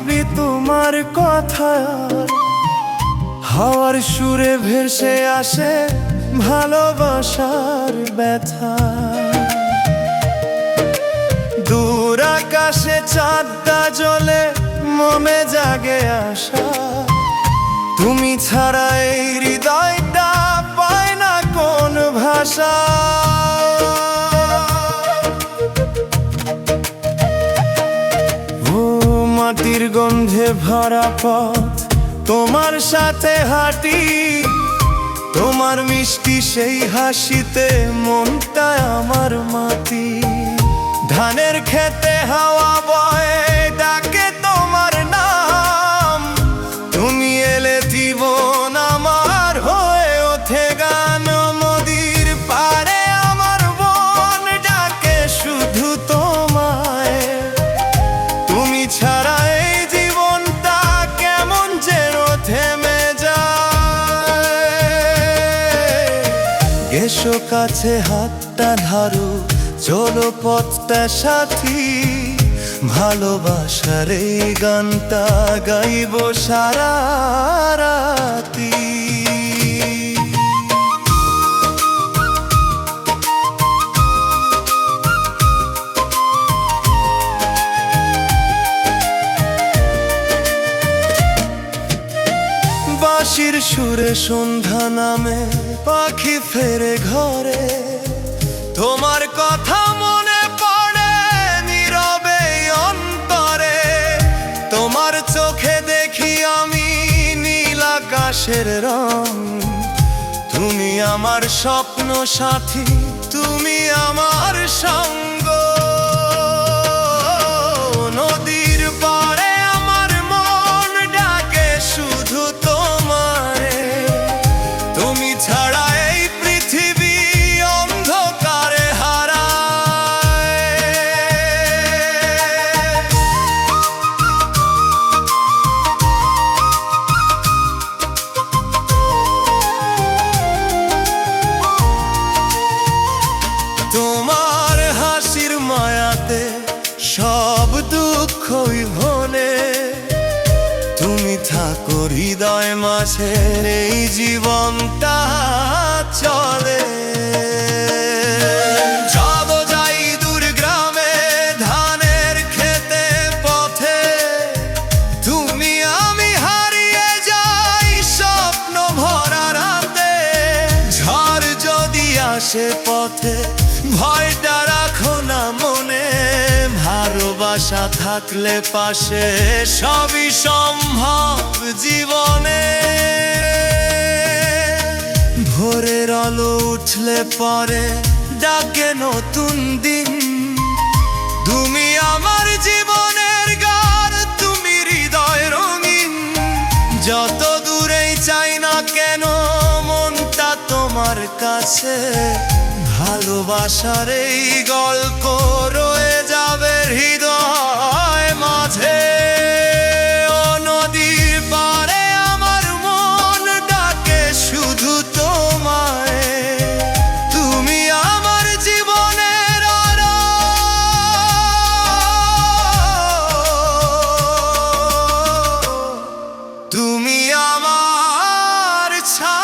ভাবি তোমার কথা, হাওয়ার সুরে ভেসে আসে ভালোবাসার ব্যথা। দূর আকাশে চাঁদটা জ্বলে মনে জাগে আশা, তুমি ছাড়া এই হৃদয়টা পায় না কোন ভাষা। ও মাটির গন্ধে ভরা পথ, তোমার সাথে হাঁটি, তোমার মিষ্টি সেই হাসিতে মনটা আমার মাটি। ধানের খেতে হাওয়া বয়ে ডাকে তোমার নাম, তুমি এলে জীবন আমার হয়ে ওঠে গান। নদীর পাড়ে আমার মন ডাকে শুধু তোমায়, তুমি ছাড়া এই জীবনটা কেমন যেন থেমে যায়। এসো কাছে হাতটা ধারো, চলো পথটা সাথী, ভালোবাসার এই গানটা গাইব সারা রাতি। বাঁশির সুরে সন্ধ্যা নামে, পাখি ফেরে ঘরে, তোমার কথা মনে পড়ে নীরবে অন্তরে। তোমার চোখে দেখি আমি নীল আকাশের রং, তুমি আমার স্বপ্ন সাথী, তুমি আমার সঙ্গ। নদীর পাড়ে আমার মন ডাকে শুধু তোমারে, তুমি ছাড়া এই পৃথিবী অন্ধকারে হারায়। তোমার হাসির মায়াতে সব দুঃখই ভোলে, তুমি থাকো হৃদয় মাঝে, এই জীবনটা চলে। যাব যাই দূর গ্রামে, ধানের খেতে পথে, তুমি আমি হারিয়ে যাই স্বপ্ন ভরা রাতে। ঝড় যদি আসে পথে, ভয়টা রাখো না মনে, ভালোবাসা থাকলে পাশে সবই সম্ভব জীবনে। ভোরের আলো উঠলে পরে ডাকে নতুন দিন, তুমি আমার জীবনের গান, তুমি হৃদয় রঙিন। যত দূরেই চাই না কেন মনটা তোমার কাছে, ভালোবাসার এই গল্প রয়ে যাবে হৃদয় মাঝে। ও নদীর পাড়ে আমার মন ডাকে শুধু তোমায়, তুমি আমার জীবনের আলো, তুমি আমার ছায়া।